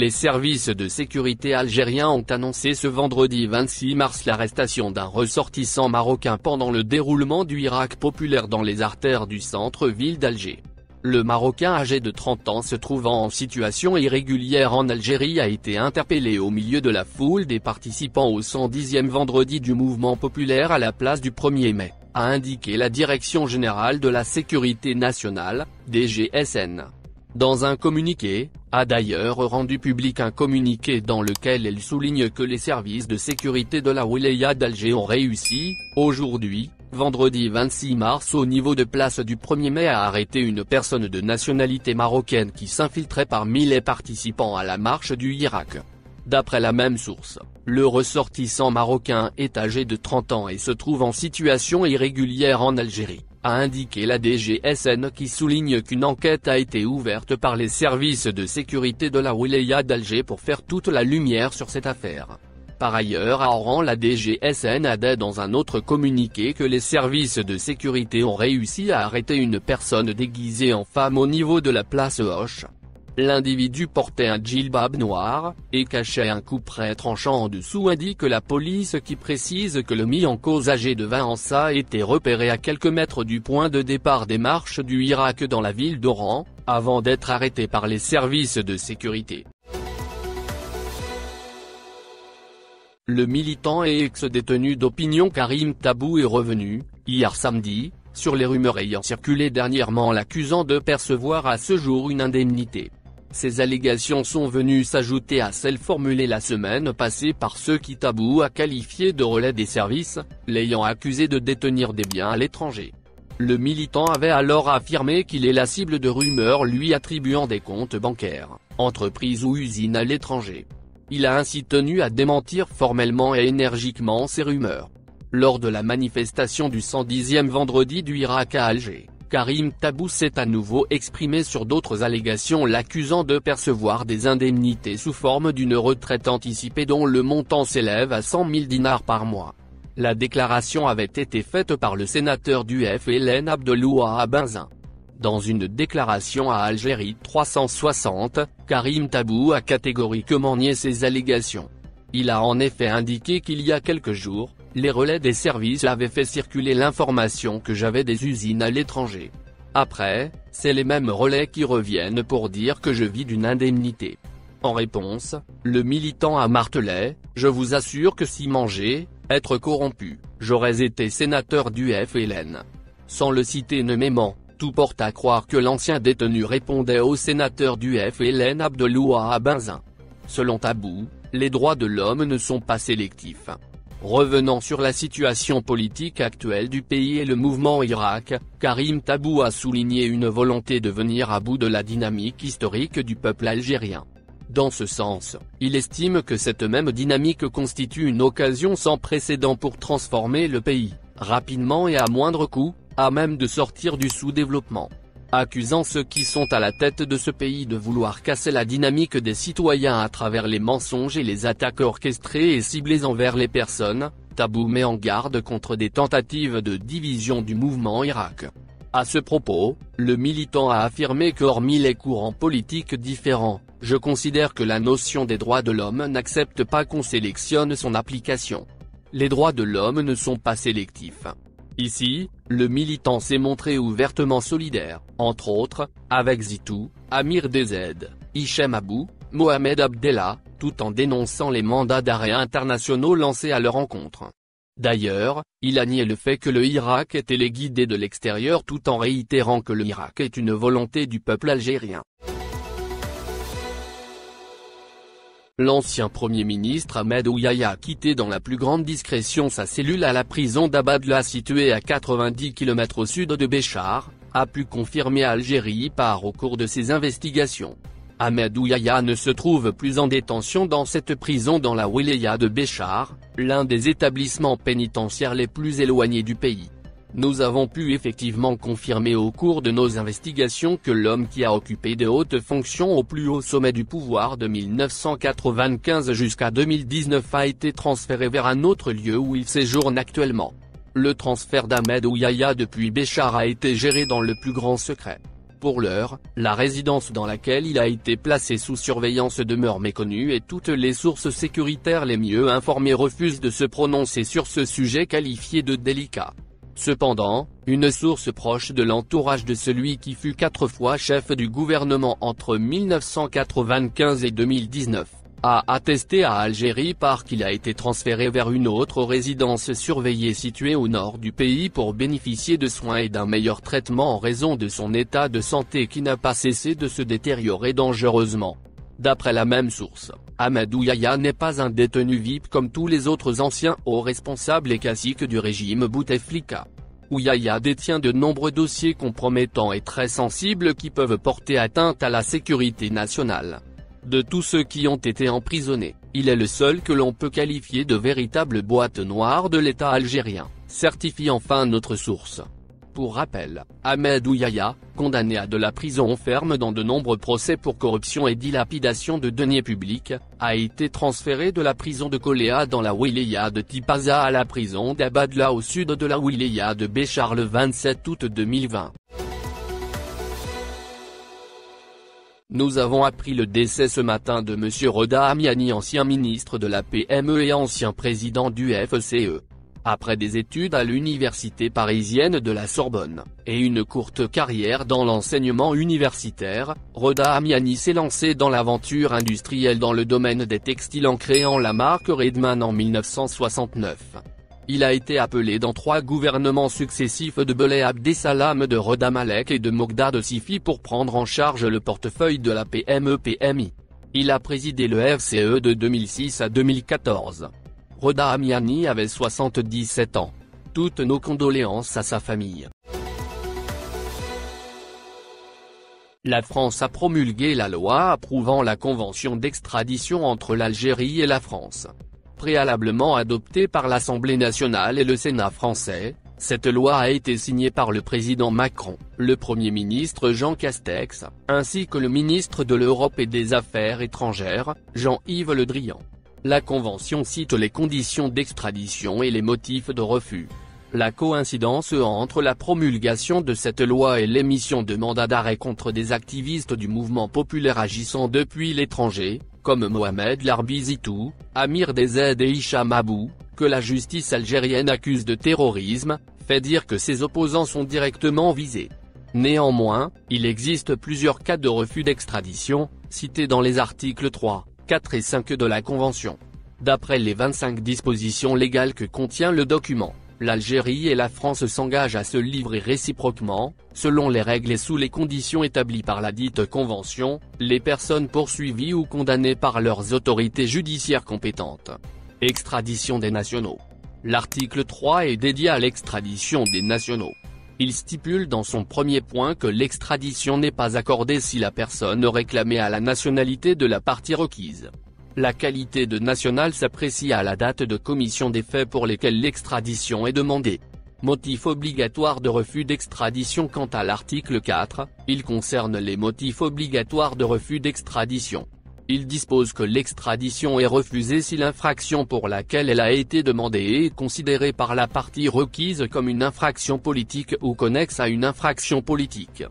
Les services de sécurité algériens ont annoncé ce vendredi 26 mars l'arrestation d'un ressortissant marocain pendant le déroulement du Hirak populaire dans les artères du centre-ville d'Alger. Le Marocain âgé de 30 ans se trouvant en situation irrégulière en Algérie a été interpellé au milieu de la foule des participants au 110e vendredi du mouvement populaire à la place du 1er mai, a indiqué la Direction générale de la sécurité nationale, DGSN. Dans un communiqué, a d'ailleurs rendu public un communiqué dans lequel elle souligne que les services de sécurité de la wilaya d'Alger ont réussi, aujourd'hui, vendredi 26 mars au niveau de place du 1er mai à arrêter une personne de nationalité marocaine qui s'infiltrait parmi les participants à la marche du Hirak. D'après la même source, le ressortissant marocain est âgé de 30 ans et se trouve en situation irrégulière en Algérie, a indiqué la DGSN qui souligne qu'une enquête a été ouverte par les services de sécurité de la wilaya d'Alger pour faire toute la lumière sur cette affaire. Par ailleurs, à Oran, la DGSN a dit dans un autre communiqué que les services de sécurité ont réussi à arrêter une personne déguisée en femme au niveau de la place Hoche. L'individu portait un djilbab noir, et cachait un couperet tranchant en dessous, indique la police qui précise que le mis en cause âgé de 20 ans a été repéré à quelques mètres du point de départ des marches du Hirak dans la ville d'Oran, avant d'être arrêté par les services de sécurité. Le militant et ex-détenu d'opinion Karim Tabou est revenu, hier samedi, sur les rumeurs ayant circulé dernièrement l'accusant de percevoir à ce jour une indemnité. Ces allégations sont venues s'ajouter à celles formulées la semaine passée par ceux qui Tabou a qualifié de relais des services, l'ayant accusé de détenir des biens à l'étranger. Le militant avait alors affirmé qu'il est la cible de rumeurs lui attribuant des comptes bancaires, entreprises ou usines à l'étranger. Il a ainsi tenu à démentir formellement et énergiquement ces rumeurs. Lors de la manifestation du 110e vendredi du Hirak à Alger, Karim Tabou s'est à nouveau exprimé sur d'autres allégations l'accusant de percevoir des indemnités sous forme d'une retraite anticipée dont le montant s'élève à 100 000 dinars par mois. La déclaration avait été faite par le sénateur du FLN Abdelouah Benzin. Dans une déclaration à Algérie 360, Karim Tabou a catégoriquement nié ces allégations. Il a en effet indiqué qu'il y a quelques jours, les relais des services avaient fait circuler l'information que j'avais des usines à l'étranger. Après, c'est les mêmes relais qui reviennent pour dire que je vis d'une indemnité. En réponse, le militant a martelé, « Je vous assure que si manger, être corrompu, j'aurais été sénateur du FLN. » Sans le citer nommément, tout porte à croire que l'ancien détenu répondait au sénateur du FLN Abdelouah Benzin. Selon Tabou, les droits de l'homme ne sont pas sélectifs. Revenant sur la situation politique actuelle du pays et le mouvement Hirak, Karim Tabou a souligné une volonté de venir à bout de la dynamique historique du peuple algérien. Dans ce sens, il estime que cette même dynamique constitue une occasion sans précédent pour transformer le pays, rapidement et à moindre coût, à même de sortir du sous-développement. Accusant ceux qui sont à la tête de ce pays de vouloir casser la dynamique des citoyens à travers les mensonges et les attaques orchestrées et ciblées envers les personnes, Tabou met en garde contre des tentatives de division du mouvement Hirak. À ce propos, le militant a affirmé que hormis les courants politiques différents, je considère que la notion des droits de l'homme n'accepte pas qu'on sélectionne son application. Les droits de l'homme ne sont pas sélectifs. Ici, le militant s'est montré ouvertement solidaire, entre autres, avec Zitou, Amir DZ, Hichem Abou, Mohamed Abdellah, tout en dénonçant les mandats d'arrêt internationaux lancés à leur encontre. D'ailleurs, il a nié le fait que le Hirak ait été guidé de l'extérieur tout en réitérant que le Hirak est une volonté du peuple algérien. L'ancien Premier ministre Ahmed Ouyaya a quitté dans la plus grande discrétion sa cellule à la prison d'Abadla située à 90 km au sud de Béchar, a pu confirmer Algérie par au cours de ses investigations. Ahmed Ouyaya ne se trouve plus en détention dans cette prison dans la wilaya de Béchar, l'un des établissements pénitentiaires les plus éloignés du pays. Nous avons pu effectivement confirmer au cours de nos investigations que l'homme qui a occupé de hautes fonctions au plus haut sommet du pouvoir de 1995 jusqu'à 2019 a été transféré vers un autre lieu où il séjourne actuellement. Le transfert d'Ahmed Ouyaya depuis Béchar a été géré dans le plus grand secret. Pour l'heure, la résidence dans laquelle il a été placé sous surveillance demeure méconnue et toutes les sources sécuritaires les mieux informées refusent de se prononcer sur ce sujet qualifié de délicat. Cependant, une source proche de l'entourage de celui qui fut 4 fois chef du gouvernement entre 1995 et 2019, a attesté à Algérie qu'il a été transféré vers une autre résidence surveillée située au nord du pays pour bénéficier de soins et d'un meilleur traitement en raison de son état de santé qui n'a pas cessé de se détériorer dangereusement. D'après la même source, Ahmadou Yahya n'est pas un détenu VIP comme tous les autres anciens hauts responsables et caciques du régime Bouteflika. Yahya détient de nombreux dossiers compromettants et très sensibles qui peuvent porter atteinte à la sécurité nationale. De tous ceux qui ont été emprisonnés, il est le seul que l'on peut qualifier de véritable boîte noire de l'État algérien, certifie enfin notre source. Pour rappel, Ahmadou Yahya, condamné à de la prison ferme dans de nombreux procès pour corruption et dilapidation de deniers publics, a été transféré de la prison de Koléa dans la wilaya de Tipaza à la prison d'Abadla au sud de la wilaya de Béchar le 27 août 2020. Nous avons appris le décès ce matin de M. Reda Amiani, ancien ministre de la PME et ancien président du FCE. Après des études à l'université parisienne de la Sorbonne, et une courte carrière dans l'enseignement universitaire, Reda Amiani s'est lancé dans l'aventure industrielle dans le domaine des textiles en créant la marque Redman en 1969. Il a été appelé dans 3 gouvernements successifs de Belay Abdessalam, de Reda Malek et de Mogdad Sifi pour prendre en charge le portefeuille de la PME-PMI. Il a présidé le FCE de 2006 à 2014. Reda Amiani avait 77 ans. Toutes nos condoléances à sa famille. La France a promulgué la loi approuvant la convention d'extradition entre l'Algérie et la France. Préalablement adoptée par l'Assemblée nationale et le Sénat français, cette loi a été signée par le président Macron, le Premier ministre Jean Castex, ainsi que le ministre de l'Europe et des Affaires étrangères, Jean-Yves Le Drian. La convention cite les conditions d'extradition et les motifs de refus. La coïncidence entre la promulgation de cette loi et l'émission de mandats d'arrêt contre des activistes du mouvement populaire agissant depuis l'étranger, comme Mohamed Larbi Zitou, Amir Dezed et Hicham Abou, que la justice algérienne accuse de terrorisme, fait dire que ses opposants sont directement visés. Néanmoins, il existe plusieurs cas de refus d'extradition, cités dans les articles 3, 4 et 5 de la Convention. D'après les 25 dispositions légales que contient le document, l'Algérie et la France s'engagent à se livrer réciproquement, selon les règles et sous les conditions établies par la dite Convention, les personnes poursuivies ou condamnées par leurs autorités judiciaires compétentes. Extradition des nationaux. L'article 3 est dédié à l'extradition des nationaux. Il stipule dans son premier point que l'extradition n'est pas accordée si la personne réclamée a la nationalité de la partie requise. La qualité de national s'apprécie à la date de commission des faits pour lesquels l'extradition est demandée. Motif obligatoire de refus d'extradition. Quant à l'article 4, il concerne les motifs obligatoires de refus d'extradition. Il dispose que l'extradition est refusée si l'infraction pour laquelle elle a été demandée est considérée par la partie requise comme une infraction politique ou connexe à une infraction politique.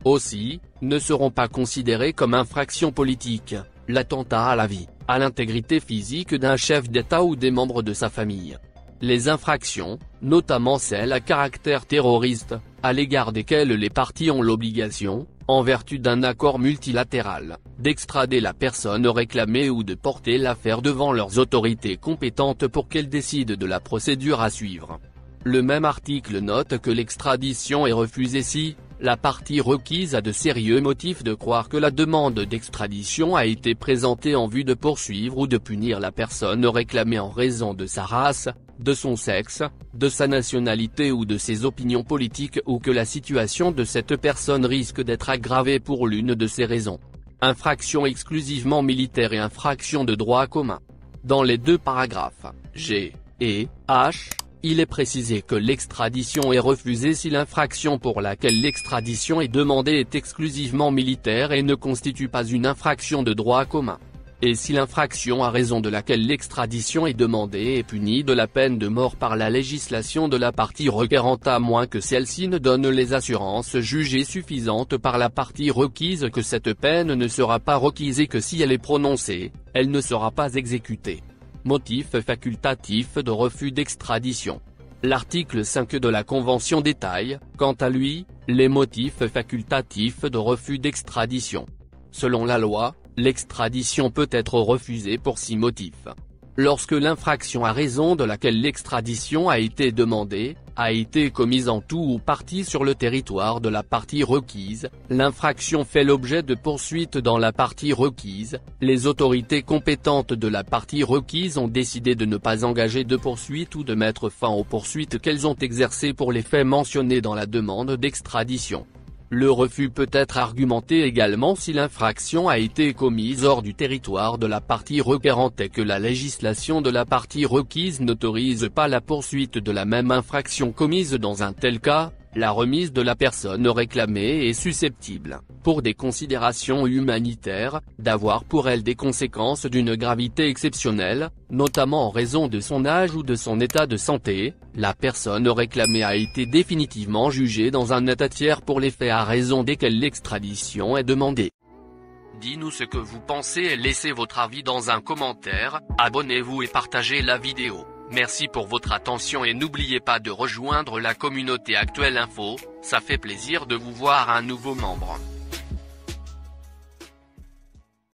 Aussi, ne seront pas considérées comme infraction politique l'attentat à la vie, à l'intégrité physique d'un chef d'État ou des membres de sa famille. Les infractions, notamment celles à caractère terroriste, à l'égard desquelles les parties ont l'obligation, en vertu d'un accord multilatéral, d'extrader la personne réclamée ou de porter l'affaire devant leurs autorités compétentes pour qu'elles décident de la procédure à suivre. Le même article note que l'extradition est refusée si la partie requise a de sérieux motifs de croire que la demande d'extradition a été présentée en vue de poursuivre ou de punir la personne réclamée en raison de sa race, de son sexe, de sa nationalité ou de ses opinions politiques, ou que la situation de cette personne risque d'être aggravée pour l'une de ces raisons. Infraction exclusivement militaire et infraction de droit commun. Dans les 2 paragraphes, G et H, il est précisé que l'extradition est refusée si l'infraction pour laquelle l'extradition est demandée est exclusivement militaire et ne constitue pas une infraction de droit commun. et si l'infraction à raison de laquelle l'extradition est demandée est punie de la peine de mort par la législation de la partie requérante à moins que celle-ci ne donne les assurances jugées suffisantes par la partie requise que cette peine ne sera pas requise et que si elle est prononcée, elle ne sera pas exécutée. Motif facultatif de refus d'extradition. L'article 5 de la Convention détaille, quant à lui, les motifs facultatifs de refus d'extradition. Selon la loi, l'extradition peut être refusée pour 6 motifs. Lorsque l'infraction à raison de laquelle l'extradition a été demandée, a été commise en tout ou partie sur le territoire de la partie requise, l'infraction fait l'objet de poursuites dans la partie requise, les autorités compétentes de la partie requise ont décidé de ne pas engager de poursuites ou de mettre fin aux poursuites qu'elles ont exercées pour les faits mentionnés dans la demande d'extradition. Le refus peut être argumenté également si l'infraction a été commise hors du territoire de la partie requérante et que la législation de la partie requise n'autorise pas la poursuite de la même infraction commise dans un tel cas. La remise de la personne réclamée est susceptible, pour des considérations humanitaires, d'avoir pour elle des conséquences d'une gravité exceptionnelle, notamment en raison de son âge ou de son état de santé. La personne réclamée a été définitivement jugée dans un état tiers pour les faits à raison desquels l'extradition est demandée. Dis-nous ce que vous pensez et laissez votre avis dans un commentaire, abonnez-vous et partagez la vidéo. Merci pour votre attention et n'oubliez pas de rejoindre la communauté Actuel Info, ça fait plaisir de vous voir un nouveau membre.